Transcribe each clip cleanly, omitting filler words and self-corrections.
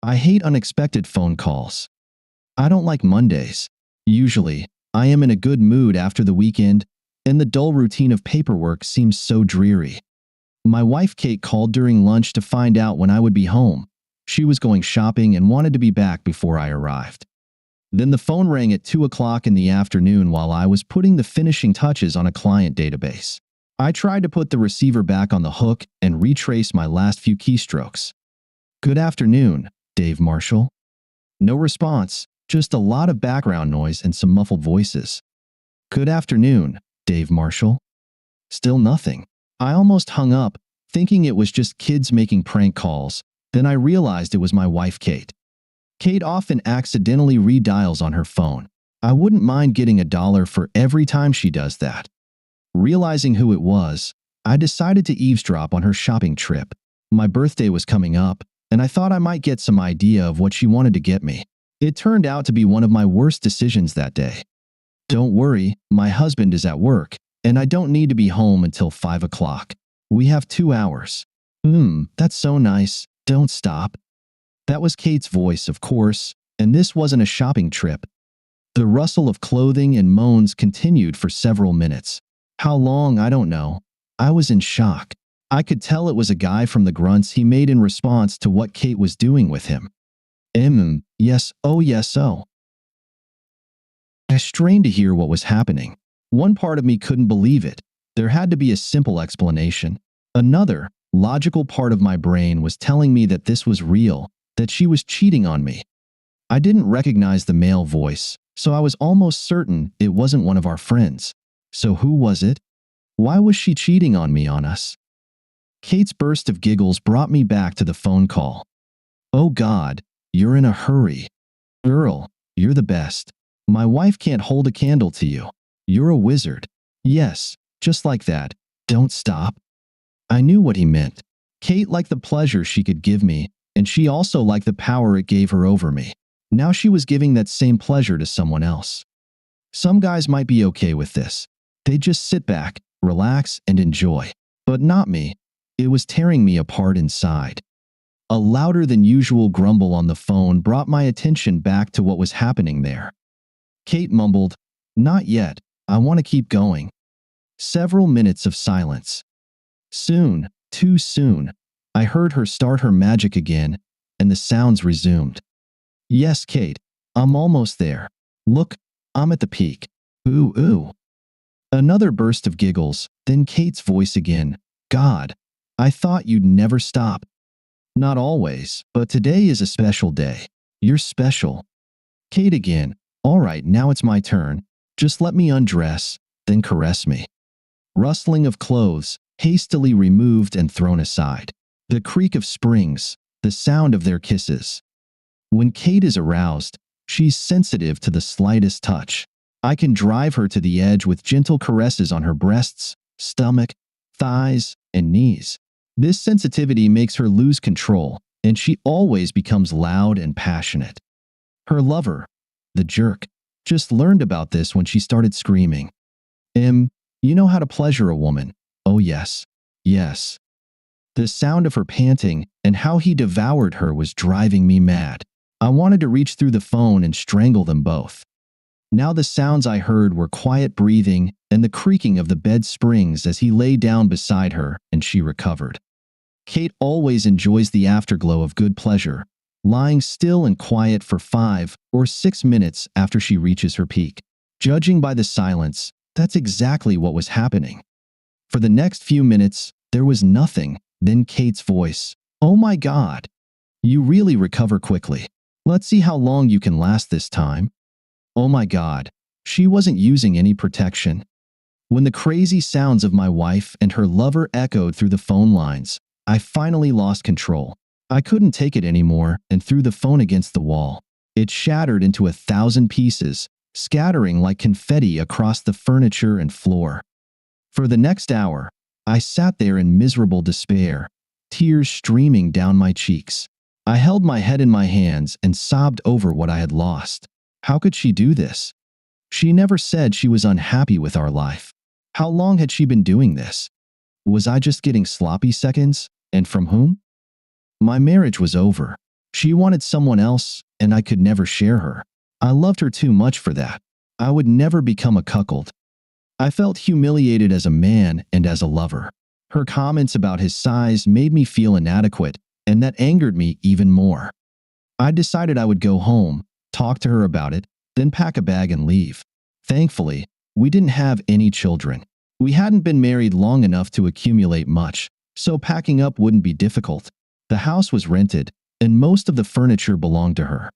I hate unexpected phone calls. I don't like Mondays. Usually, I am in a good mood after the weekend, and the dull routine of paperwork seems so dreary. My wife Kate called during lunch to find out when I would be home. She was going shopping and wanted to be back before I arrived. Then the phone rang at 2 o'clock in the afternoon while I was putting the finishing touches on a client database. I tried to put the receiver back on the hook and retrace my last few keystrokes. "Good afternoon, Dave Marshall." No response, just a lot of background noise and some muffled voices. "Good afternoon, Dave Marshall." Still nothing. I almost hung up, thinking it was just kids making prank calls. Then I realized it was my wife Kate. Kate often accidentally redials on her phone. I wouldn't mind getting $1 for every time she does that. Realizing who it was, I decided to eavesdrop on her shopping trip. My birthday was coming up, and I thought I might get some idea of what she wanted to get me. It turned out to be one of my worst decisions that day. "Don't worry, my husband is at work, and I don't need to be home until 5 o'clock. We have 2 hours. That's so nice. Don't stop." That was Kate's voice, of course, and this wasn't a shopping trip. The rustle of clothing and moans continued for several minutes. How long, I don't know. I was in shock. I could tell it was a guy from the grunts he made in response to what Kate was doing with him. Yes, oh yes, oh. I strained to hear what was happening. One part of me couldn't believe it. There had to be a simple explanation. Another, logical part of my brain was telling me that this was real, that she was cheating on me. I didn't recognize the male voice, so I was almost certain it wasn't one of our friends. So who was it? Why was she cheating on us? Kate's burst of giggles brought me back to the phone call. "Oh God, you're in a hurry. Girl, you're the best. My wife can't hold a candle to you. You're a wizard. Yes, just like that. Don't stop." I knew what he meant. Kate liked the pleasure she could give me, and she also liked the power it gave her over me. Now she was giving that same pleasure to someone else. Some guys might be okay with this. They'd just sit back, relax, and enjoy. But not me. It was tearing me apart inside. A louder than usual grumble on the phone brought my attention back to what was happening there. Kate mumbled, "Not yet. I want to keep going." Several minutes of silence. Soon, too soon, I heard her start her magic again, and the sounds resumed. "Yes, Kate, I'm almost there. Look, I'm at the peak. Ooh, ooh." Another burst of giggles, then Kate's voice again. "God, I thought you'd never stop." "Not always, but today is a special day. You're special." Kate again. "All right, now it's my turn. Just let me undress, then caress me." Rustling of clothes, hastily removed and thrown aside. The creak of springs, the sound of their kisses. When Kate is aroused, she's sensitive to the slightest touch. I can drive her to the edge with gentle caresses on her breasts, stomach, thighs, and knees. This sensitivity makes her lose control, and she always becomes loud and passionate. Her lover, the jerk, just learned about this when she started screaming. You know how to pleasure a woman. Oh yes, yes." The sound of her panting and how he devoured her was driving me mad. I wanted to reach through the phone and strangle them both. Now the sounds I heard were quiet breathing and the creaking of the bed springs as he lay down beside her and she recovered. Kate always enjoys the afterglow of good pleasure, lying still and quiet for 5 or 6 minutes after she reaches her peak. Judging by the silence, that's exactly what was happening. For the next few minutes, there was nothing, then Kate's voice. "Oh my God. You really recover quickly. Let's see how long you can last this time." Oh my God. She wasn't using any protection. When the crazy sounds of my wife and her lover echoed through the phone lines, I finally lost control. I couldn't take it anymore and threw the phone against the wall. It shattered into 1,000 pieces, scattering like confetti across the furniture and floor. For the next hour, I sat there in miserable despair, tears streaming down my cheeks. I held my head in my hands and sobbed over what I had lost. How could she do this? She never said she was unhappy with our life. How long had she been doing this? Was I just getting sloppy seconds? And from whom? My marriage was over. She wanted someone else, and I could never share her. I loved her too much for that. I would never become a cuckold. I felt humiliated as a man and as a lover. Her comments about his size made me feel inadequate, and that angered me even more. I decided I would go home, talk to her about it, then pack a bag and leave. Thankfully, we didn't have any children. We hadn't been married long enough to accumulate much, so packing up wouldn't be difficult. The house was rented, and most of the furniture belonged to her.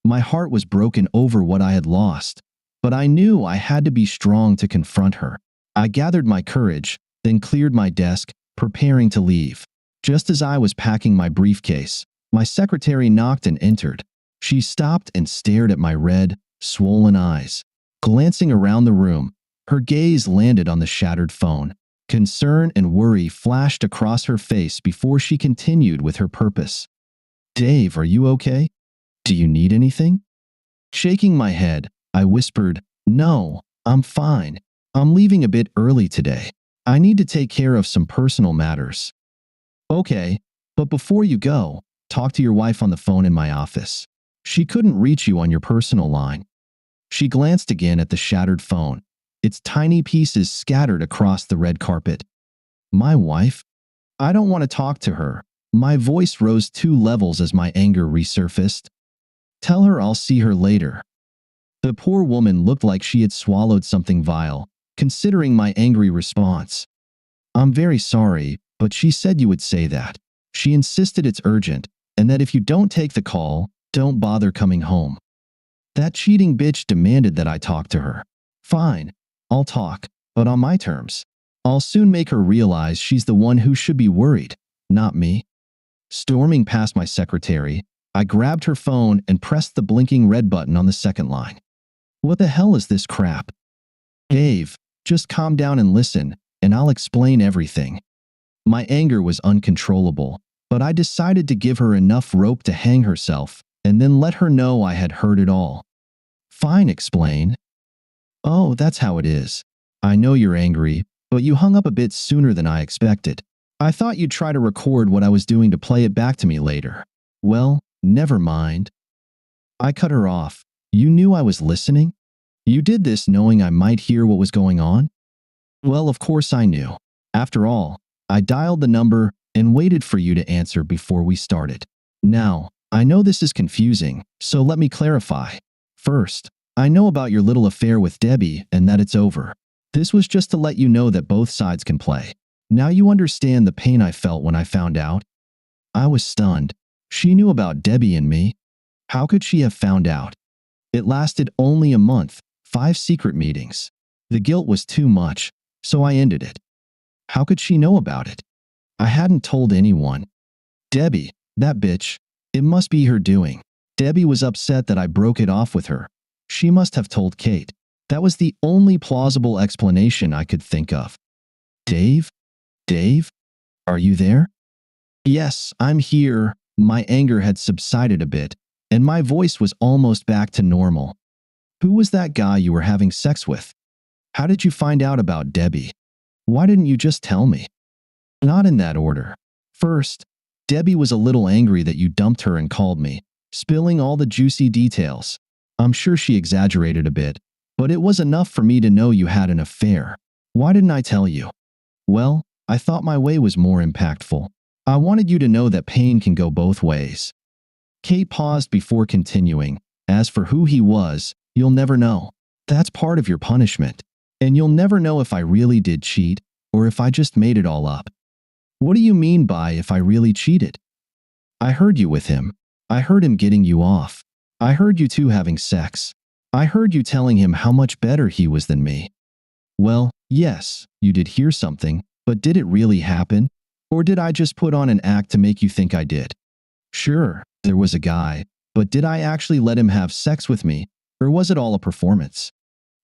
My heart was broken over what I had lost, but I knew I had to be strong to confront her. I gathered my courage, then cleared my desk, preparing to leave. Just as I was packing my briefcase, my secretary knocked and entered. She stopped and stared at my red, swollen eyes. Glancing around the room, her gaze landed on the shattered phone. Concern and worry flashed across her face before she continued with her purpose. "Dave, are you okay? Do you need anything?" Shaking my head, I whispered, "No, I'm fine. I'm leaving a bit early today. I need to take care of some personal matters." "Okay, but before you go, talk to your wife on the phone in my office. She couldn't reach you on your personal line." She glanced again at the shattered phone, its tiny pieces scattered across the red carpet. "My wife? I don't want to talk to her." My voice rose 2 levels as my anger resurfaced. "Tell her I'll see her later." The poor woman looked like she had swallowed something vile, considering my angry response. "I'm very sorry, but she said you would say that. She insisted it's urgent, and that if you don't take the call, don't bother coming home." That cheating bitch demanded that I talk to her. Fine, I'll talk, but on my terms. I'll soon make her realize she's the one who should be worried, not me. Storming past my secretary, I grabbed her phone and pressed the blinking red button on the second line. "What the hell is this crap?" "Dave, just calm down and listen, and I'll explain everything." My anger was uncontrollable, but I decided to give her enough rope to hang herself and then let her know I had heard it all. "Fine, explain." "Oh, that's how it is. I know you're angry, but you hung up a bit sooner than I expected. I thought you'd try to record what I was doing to play it back to me later." "Well, never mind." I cut her off. "You knew I was listening? You did this knowing I might hear what was going on?" "Well, of course I knew. After all, I dialed the number and waited for you to answer before we started. Now, I know this is confusing, so let me clarify. First, I know about your little affair with Debbie and that it's over. This was just to let you know that both sides can play. Now you understand the pain I felt when I found out?" I was stunned. She knew about Debbie and me. How could she have found out? It lasted only a month, 5 secret meetings. The guilt was too much, so I ended it. How could she know about it? I hadn't told anyone. Debbie, that bitch, it must be her doing. Debbie was upset that I broke it off with her. She must have told Kate. That was the only plausible explanation I could think of. "Dave? Dave? Are you there?" "Yes, I'm here." My anger had subsided a bit, and my voice was almost back to normal. "Who was that guy you were having sex with? How did you find out about Debbie? Why didn't you just tell me?" Not in that order. First, Debbie was a little angry that you dumped her and called me, spilling all the juicy details. I'm sure she exaggerated a bit, but it was enough for me to know you had an affair. Why didn't I tell you? Well, I thought my way was more impactful. I wanted you to know that pain can go both ways. Kate paused before continuing. As for who he was, you'll never know. That's part of your punishment. And you'll never know if I really did cheat or if I just made it all up. What do you mean by if I really cheated? I heard you with him. I heard him getting you off. I heard you two having sex. I heard you telling him how much better he was than me. Well, yes, you did hear something, but did it really happen? Or did I just put on an act to make you think I did? Sure, there was a guy, but did I actually let him have sex with me, or was it all a performance?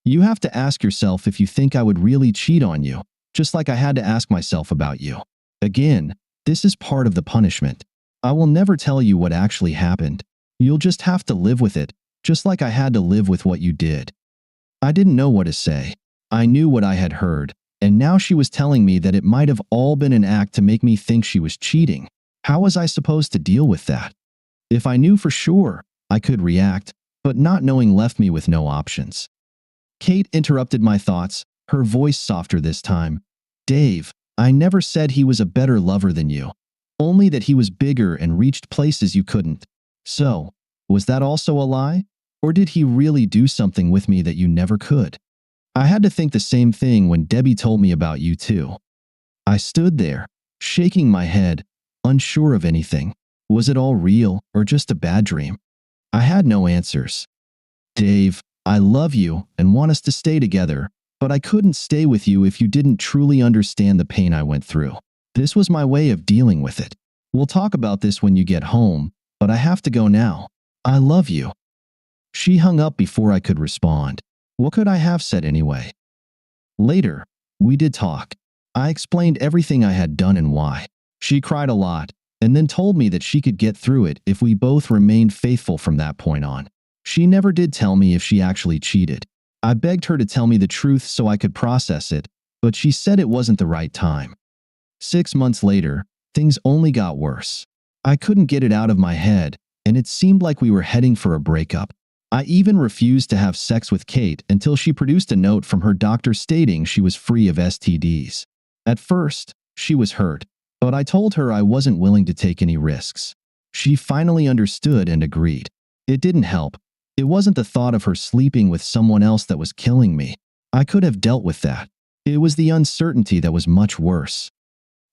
You have to ask yourself if you think I would really cheat on you, just like I had to ask myself about you. Again, this is part of the punishment. I will never tell you what actually happened. You'll just have to live with it, just like I had to live with what you did. I didn't know what to say. I knew what I had heard, and now she was telling me that it might have all been an act to make me think she was cheating. How was I supposed to deal with that? If I knew for sure, I could react, but not knowing left me with no options. Kate interrupted my thoughts, her voice softer this time. Dave, I never said he was a better lover than you. Only that he was bigger and reached places you couldn't. So, was that also a lie? Or did he really do something with me that you never could? I had to think the same thing when Debbie told me about you too. I stood there, shaking my head, unsure of anything. Was it all real or just a bad dream? I had no answers. Dave, I love you and want us to stay together, but I couldn't stay with you if you didn't truly understand the pain I went through. This was my way of dealing with it. We'll talk about this when you get home, but I have to go now. I love you. She hung up before I could respond. What could I have said anyway? Later, we did talk. I explained everything I had done and why. She cried a lot, and then told me that she could get through it if we both remained faithful from that point on. She never did tell me if she actually cheated. I begged her to tell me the truth so I could process it, but she said it wasn't the right time. 6 months later, things only got worse. I couldn't get it out of my head, and it seemed like we were heading for a breakup. I even refused to have sex with Kate until she produced a note from her doctor stating she was free of STDs. At first, she was hurt, but I told her I wasn't willing to take any risks. She finally understood and agreed. It didn't help. It wasn't the thought of her sleeping with someone else that was killing me. I could have dealt with that. It was the uncertainty that was much worse.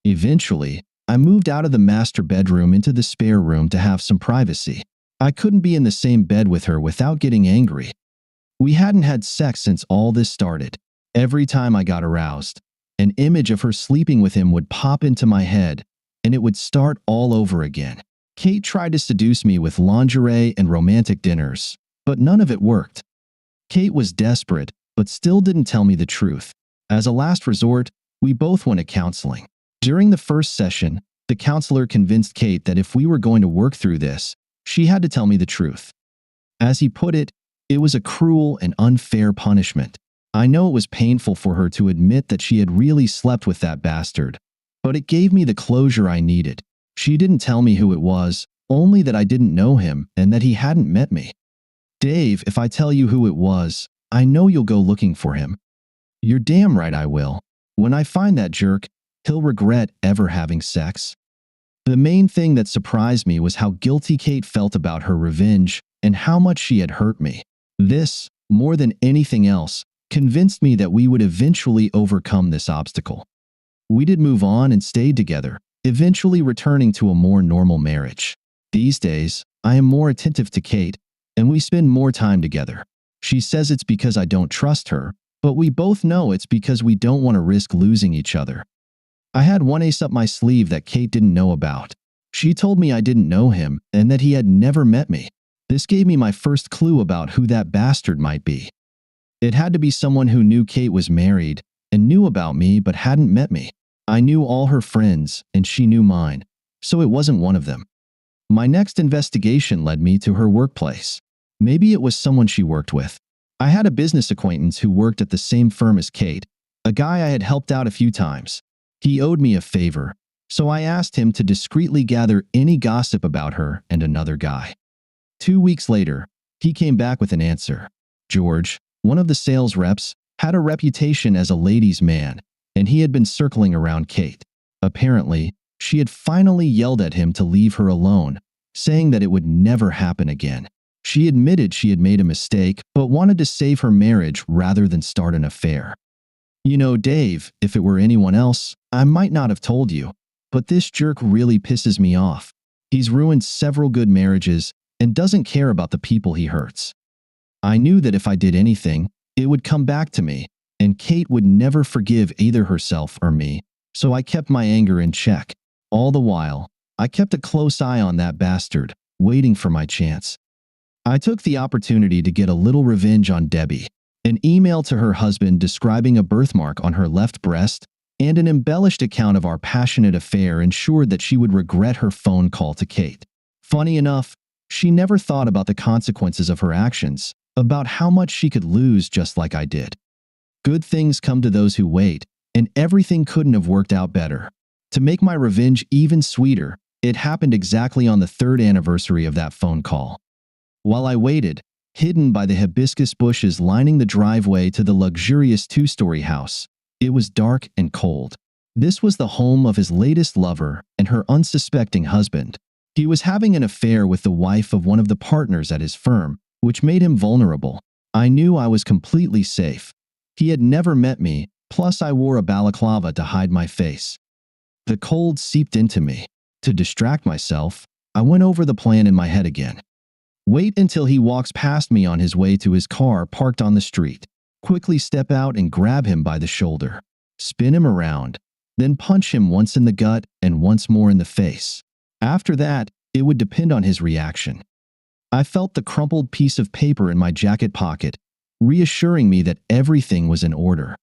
Eventually, I moved out of the master bedroom into the spare room to have some privacy. I couldn't be in the same bed with her without getting angry. We hadn't had sex since all this started. Every time I got aroused, an image of her sleeping with him would pop into my head, and it would start all over again. Kate tried to seduce me with lingerie and romantic dinners, but none of it worked. Kate was desperate, but still didn't tell me the truth. As a last resort, we both went to counseling. During the first session, the counselor convinced Kate that if we were going to work through this, she had to tell me the truth. As he put it, it was a cruel and unfair punishment. I know it was painful for her to admit that she had really slept with that bastard, but it gave me the closure I needed. She didn't tell me who it was, only that I didn't know him and that he hadn't met me. Dave, if I tell you who it was, I know you'll go looking for him. You're damn right I will. When I find that jerk, he'll regret ever having sex. The main thing that surprised me was how guilty Kate felt about her revenge and how much she had hurt me. This, more than anything else, convinced me that we would eventually overcome this obstacle. We did move on and stayed together, eventually returning to a more normal marriage. These days, I am more attentive to Kate, and we spend more time together. She says it's because I don't trust her, but we both know it's because we don't want to risk losing each other. I had one ace up my sleeve that Kate didn't know about. She told me I didn't know him and that he had never met me. This gave me my first clue about who that bastard might be. It had to be someone who knew Kate was married and knew about me but hadn't met me. I knew all her friends and she knew mine, so it wasn't one of them. My next investigation led me to her workplace. Maybe it was someone she worked with. I had a business acquaintance who worked at the same firm as Kate, a guy I had helped out a few times. He owed me a favor, so I asked him to discreetly gather any gossip about her and another guy. 2 weeks later, he came back with an answer. George, one of the sales reps, had a reputation as a ladies' man, and he had been circling around Kate. Apparently, she had finally yelled at him to leave her alone, saying that it would never happen again. She admitted she had made a mistake, but wanted to save her marriage rather than start an affair. You know, Dave, if it were anyone else, I might not have told you, but this jerk really pisses me off. He's ruined several good marriages and doesn't care about the people he hurts. I knew that if I did anything, it would come back to me, and Kate would never forgive either herself or me, so I kept my anger in check. All the while, I kept a close eye on that bastard, waiting for my chance. I took the opportunity to get a little revenge on Debbie. An email to her husband describing a birthmark on her left breast and an embellished account of our passionate affair ensured that she would regret her phone call to Kate. Funny enough, she never thought about the consequences of her actions, about how much she could lose just like I did. Good things come to those who wait, and everything couldn't have worked out better. To make my revenge even sweeter, It happened exactly on the third anniversary of that phone call. While I waited, hidden by the hibiscus bushes lining the driveway to the luxurious two-story house, it was dark and cold. This was the home of his latest lover and her unsuspecting husband. He was having an affair with the wife of one of the partners at his firm, which made him vulnerable. I knew I was completely safe. He had never met me, plus I wore a balaclava to hide my face. The cold seeped into me. To distract myself, I went over the plan in my head again. Wait until he walks past me on his way to his car parked on the street. Quickly step out and grab him by the shoulder. Spin him around, then punch him once in the gut and once more in the face. After that, it would depend on his reaction. I felt the crumpled piece of paper in my jacket pocket, reassuring me that everything was in order.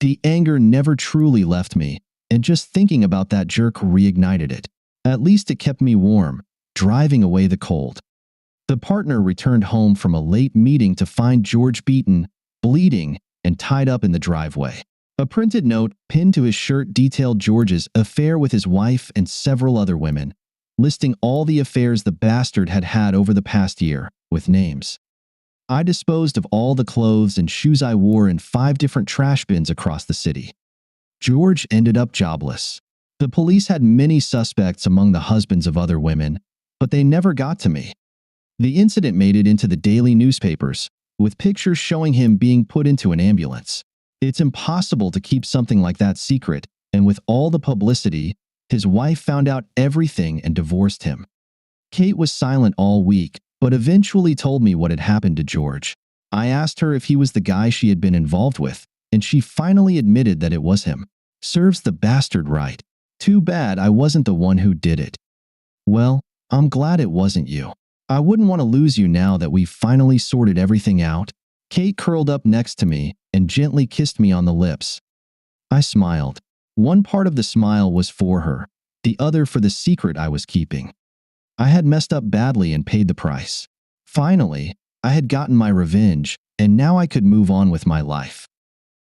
The anger never truly left me, and just thinking about that jerk reignited it. At least it kept me warm, driving away the cold. The partner returned home from a late meeting to find George beaten, bleeding, and tied up in the driveway. A printed note pinned to his shirt detailed George's affair with his wife and several other women, listing all the affairs the bastard had had over the past year, with names. I disposed of all the clothes and shoes I wore in 5 different trash bins across the city. George ended up jobless. The police had many suspects among the husbands of other women, but they never got to me. The incident made it into the daily newspapers, with pictures showing him being put into an ambulance. It's impossible to keep something like that secret, and with all the publicity, his wife found out everything and divorced him. Kate was silent all week, but eventually told me what had happened to George. I asked her if he was the guy she had been involved with, and she finally admitted that it was him. Serves the bastard right. Too bad I wasn't the one who did it. Well, I'm glad it wasn't you. I wouldn't want to lose you now that we've finally sorted everything out. Kate curled up next to me and gently kissed me on the lips. I smiled. One part of the smile was for her, the other for the secret I was keeping. I had messed up badly and paid the price. Finally, I had gotten my revenge, and now I could move on with my life.